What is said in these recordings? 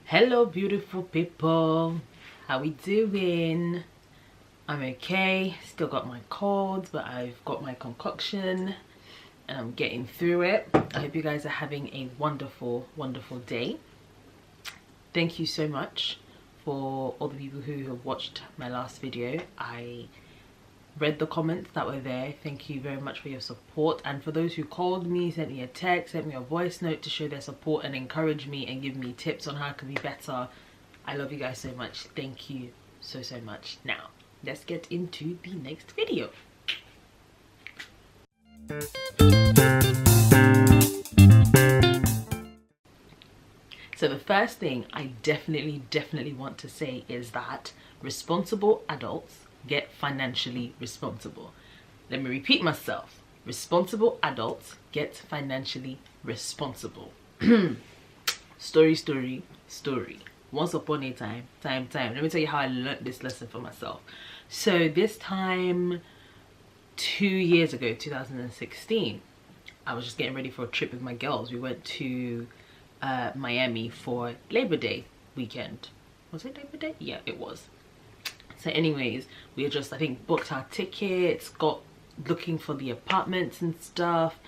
Hello beautiful people, how we doing? I'm okay, still got my cold, but I've got my concoction and I'm getting through it. I hope you guys are having a wonderful day. Thank you so much for all the people who have watched my last video. I read the comments that were there. Thank you very much for your support, and for those who called me, sent me a text, sent me a voice note to show their support and encourage me and give me tips on how I can be better. I love you guys so much. Thank you so much. Now let's get into the next video. So the first thing I definitely want to say is that responsible adults get financially responsible. Let me repeat myself. Responsible adults get financially responsible. Story. Once upon a time. Let me tell you how I learned this lesson for myself. So this time 2 years ago, 2016, I was just getting ready for a trip with my girls. We went to Miami for Labor Day weekend. Was it Labor Day? Yeah, it was. So anyways, we had just, I think, booked our tickets, got looking for the apartments and stuff.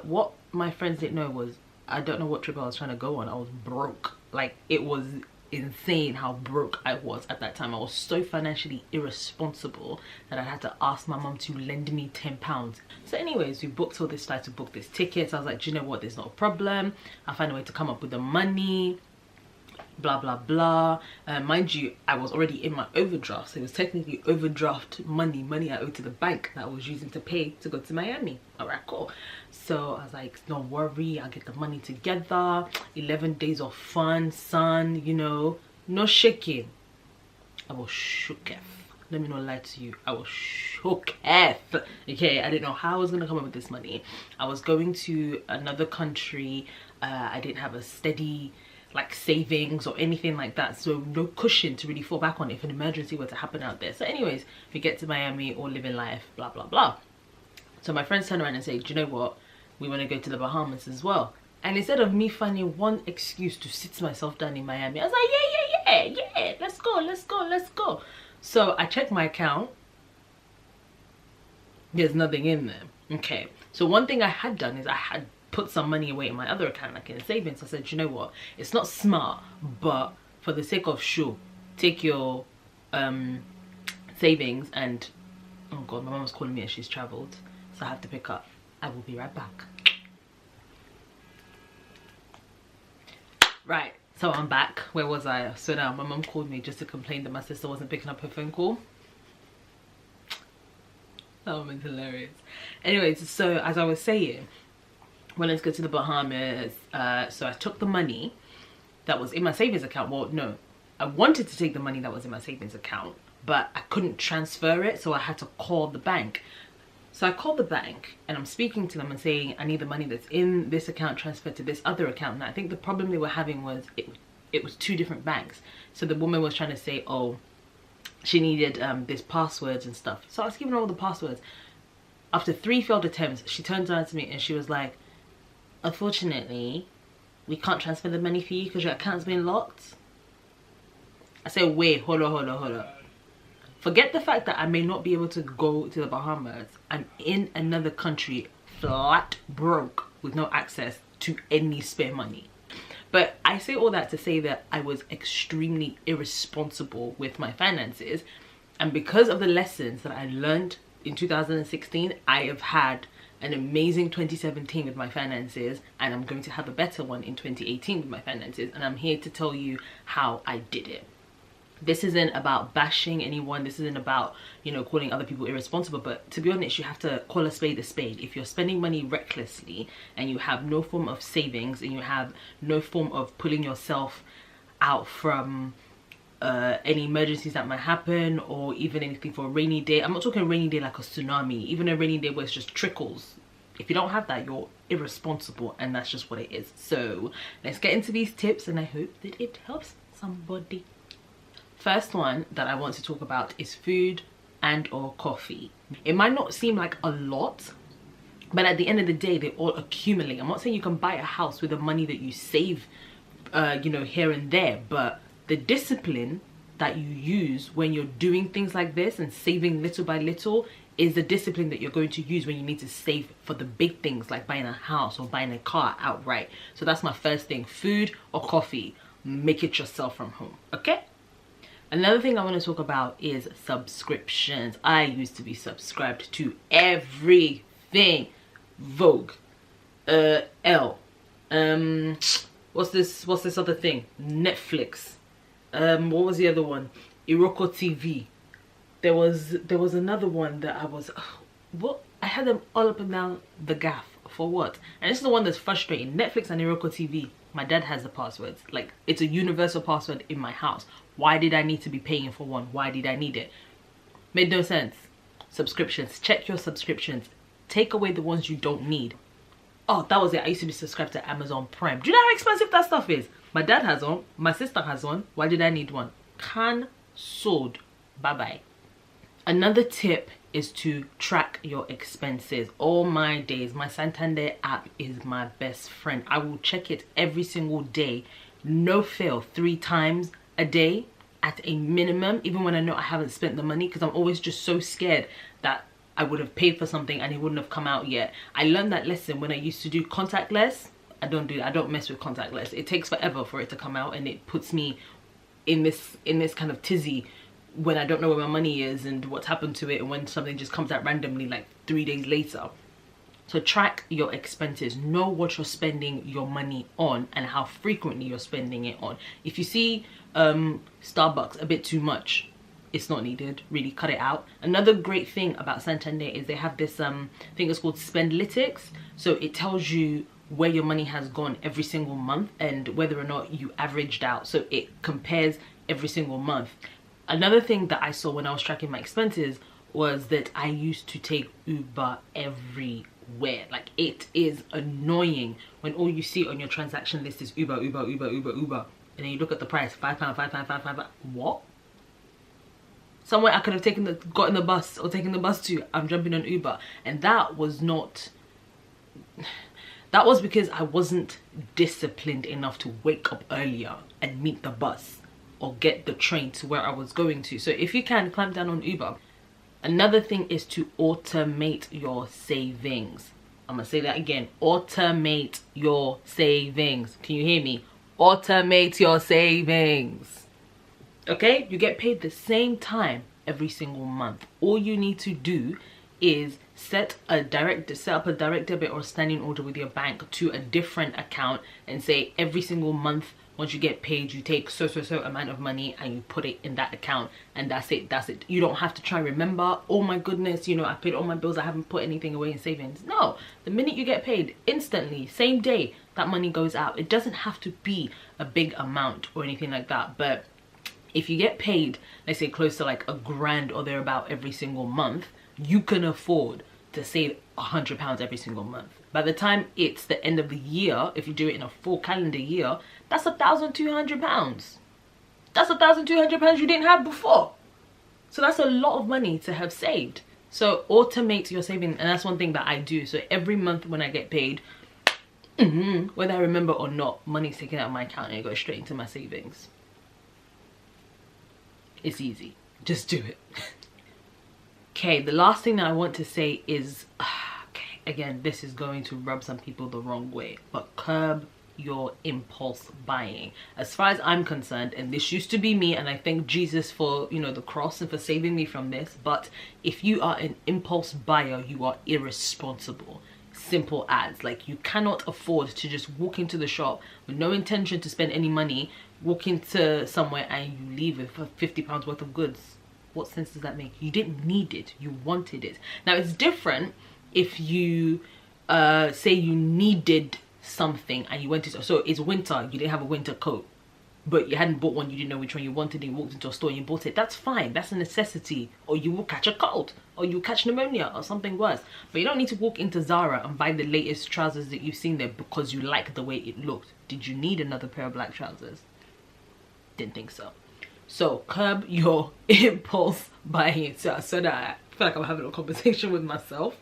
What my friends didn't know was, I don't know what trip I was trying to go on. I was broke. Like, it was insane how broke I was at that time. I was so financially irresponsible that I had to ask my mom to lend me £10. So anyways, we booked all this flight, we booked this tickets. I was like, do you know what, there's not a problem. I'll find a way to come up with the money. Blah blah blah. Mind you, I was already in my overdraft, so it was technically overdraft money I owed to the bank that I was using to pay to go to Miami. Alright, cool. So I was like, don't worry, I'll get the money together. 11 days of fun, sun, you know, no shaking. I was shook. Let me not lie to you, I was shook. Okay, I didn't know how I was gonna come up with this money. I was going to another country. I didn't have a steady like savings or anything like that, so no cushion to really fall back on if an emergency were to happen out there. So anyways, we get to Miami, all living life, blah blah blah. So my friends turn around and say, do you know what, we want to go to the Bahamas as well. And instead of me finding one excuse to sit myself down in Miami, I was like, yeah, let's go. So I checked my account, there's nothing in there. Okay, so one thing I had done is I had put some money away in my other account, like in savings. I said, you know what, it's not smart, but for the sake of sure, take your savings and, oh god, my mom was calling me and she's traveled, so I have to pick up. I will be right back. Right, so I'm back. Where was I? So now my mom called me just to complain that my sister wasn't picking up her phone call. That woman's hilarious. Anyways, so as I was saying, well, let's go to the Bahamas. So I took the money that was in my savings account. Well, no, I wanted to take the money that was in my savings account, but I couldn't transfer it, so I had to call the bank. So I called the bank and I'm speaking to them and saying, I need the money that's in this account transferred to this other account. And I think the problem they were having was it was two different banks. So the woman was trying to say, oh, she needed this passwords and stuff. So I was giving her all the passwords. After 3 failed attempts, she turned around to me and she was like, unfortunately, we can't transfer the money for you because your account's been locked. I said, wait, hold on. Forget the fact that I may not be able to go to the Bahamas. I'm in another country, flat broke, with no access to any spare money. But I say all that to say that I was extremely irresponsible with my finances. And because of the lessons that I learned in 2016, I have had an amazing 2017 with my finances, and I'm going to have a better one in 2018 with my finances, and I'm here to tell you how I did it. This isn't about bashing anyone, this isn't about, you know, calling other people irresponsible, but to be honest, you have to call a spade a spade. If you're spending money recklessly and you have no form of savings and you have no form of pulling yourself out from any emergencies that might happen, or even anything for a rainy day. I'm not talking a rainy day like a tsunami, even a rainy day where it's just trickles. If you don't have that, you're irresponsible, and that's just what it is. So let's get into these tips and I hope that it helps somebody. First one that I want to talk about is food and or coffee. It might not seem like a lot, but at the end of the day, they all accumulate. I'm not saying you can buy a house with the money that you save you know, here and there. But the discipline that you use when you're doing things like this and saving little by little is the discipline that you're going to use when you need to save for the big things like buying a house or buying a car outright. So that's my first thing. Food or coffee, make it yourself from home, okay? Another thing I want to talk about is subscriptions. I used to be subscribed to everything. Vogue, what's this other thing? Netflix. What was the other one? Iroko TV. There was another one that I was, what? I had them all up and down the gaff. For what? And this is the one that's frustrating. Netflix and Iroko TV. My dad has the passwords. Like, it's a universal password in my house. Why did I need to be paying for one? Why did I need it? Made no sense. Subscriptions. Check your subscriptions. Take away the ones you don't need. Oh, that was it. I used to be subscribed to Amazon Prime. Do you know how expensive that stuff is? My dad has one. My sister has one. Why did I need one? Cancelled. Bye-bye. Another tip is to track your expenses. All my days, my Santander app is my best friend. I will check it every single day. No fail, 3 times a day at a minimum, even when I know I haven't spent the money, because I'm always just so scared that I would have paid for something and it wouldn't have come out yet. I learned that lesson when I used to do contactless. I don't do that. I don't mess with contactless. It takes forever for it to come out, and it puts me in this kind of tizzy when I don't know where my money is and what's happened to it, and when something just comes out randomly like 3 days later. So track your expenses. Know what you're spending your money on and how frequently you're spending it on. If you see Starbucks a bit too much, it's not needed. Really cut it out. Another great thing about Santander is they have this thing that's called Spendlytics. So it tells you where your money has gone every single month and whether or not you averaged out. So it compares every single month. Another thing that I saw when I was tracking my expenses was that I used to take Uber everywhere. Like, it is annoying when all you see on your transaction list is Uber, Uber, Uber, Uber, Uber. And then you look at the price, £5, £5, £5. What? Somewhere I could have gotten the bus or taken the bus to, I'm jumping on Uber. And that was because I wasn't disciplined enough to wake up earlier and meet the bus or get the train to where I was going to. So if you can, climb down on Uber. Another thing is to automate your savings. I'm gonna say that again. Automate your savings. Can you hear me? Automate your savings. Okay? You get paid the same time every single month. All you need to do is set up a direct debit or standing order with your bank to a different account and say every single month, once you get paid, you take so amount of money and you put it in that account, and that's it. You don't have to try and remember, oh my goodness, you know, I paid all my bills, I haven't put anything away in savings. No, the minute you get paid, instantly, same day, that money goes out. It doesn't have to be a big amount or anything like that. But if you get paid, let's say close to like £1,000 or thereabout every single month, you can afford to save £100 every single month. By the time it's the end of the year, if you do it in a full calendar year, that's £1,200. That's £1,200 you didn't have before. So that's a lot of money to have saved. So automate your saving, and that's one thing that I do. So every month when I get paid, whether I remember or not, money's taken out of my account and it goes straight into my savings. It's easy. Just do it. Okay, the last thing that I want to say is, okay, again, this is going to rub some people the wrong way, but curb your impulse buying. As far as I'm concerned, and this used to be me, and I thank Jesus for, you know, the cross and for saving me from this, but if you are an impulse buyer, you are irresponsible. Simple as. Like, you cannot afford to just walk into the shop with no intention to spend any money, walk into somewhere and you leave with £50 worth of goods. What sense does that make? You didn't need it, you wanted it. Now it's different if you say you needed something and you went to, so it's winter, you didn't have a winter coat, but you hadn't bought one, you didn't know which one you wanted, and you walked into a store and you bought it. That's fine, that's a necessity. Or you will catch a cold, or you catch pneumonia or something worse. But you don't need to walk into Zara and buy the latest trousers that you've seen there because you like the way it looked. Did you need another pair of black trousers? Didn't think so. So curb your impulse buying. So that I feel like I'm having a conversation with myself.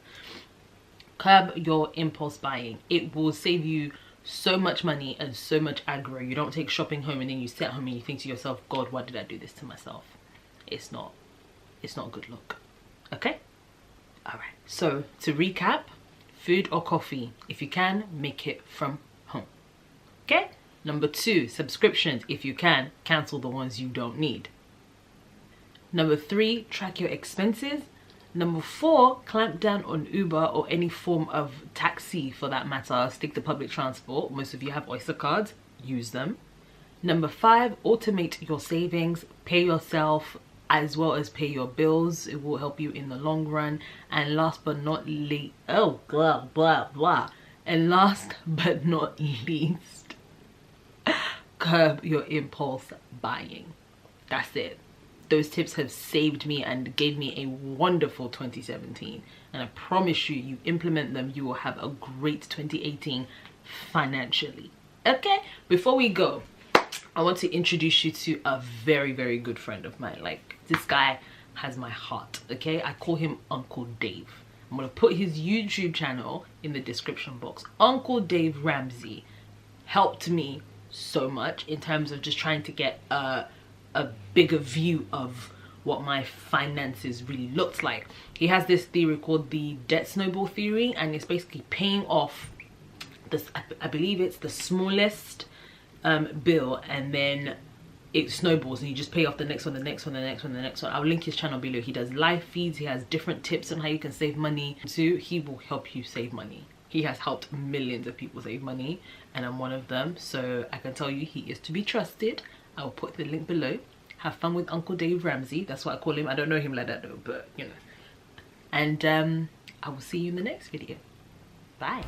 Curb your impulse buying. It will save you so much money and so much aggro. You don't take shopping home and then you sit home and you think to yourself, God, why did I do this to myself? It's not a good look. Okay? All right. So to recap, food or coffee, if you can, make it from home. Okay? Number 2, subscriptions. If you can, cancel the ones you don't need. Number 3, track your expenses. Number 4, clamp down on Uber or any form of taxi for that matter. Stick to public transport. Most of you have Oyster cards. Use them. Number 5, automate your savings. Pay yourself as well as pay your bills. It will help you in the long run. And last but not least, and last but not least, curb your impulse buying. That's it. Those tips have saved me and gave me a wonderful 2017. And I promise you, you implement them, you will have a great 2018 financially. Okay, before we go, I want to introduce you to a very, very good friend of mine. Like, this guy has my heart, okay? I call him Uncle Dave. I'm gonna put his YouTube channel in the description box. Uncle Dave Ramsey helped me so much in terms of just trying to get a bigger view of what my finances really looked like. He has this theory called the debt snowball theory, and it's basically paying off this, I believe it's the smallest bill, and then it snowballs and you just pay off the next one, the next one, the next one, the next one. I'll link his channel below. He does live feeds, he has different tips on how you can save money. So he will help you save money. He has helped millions of people save money, and I'm one of them, so I can tell you he is to be trusted. I will put the link below. Have fun with Uncle Dave Ramsey. That's what I call him. I don't know him like that though, but you know. And I will see you in the next video. Bye.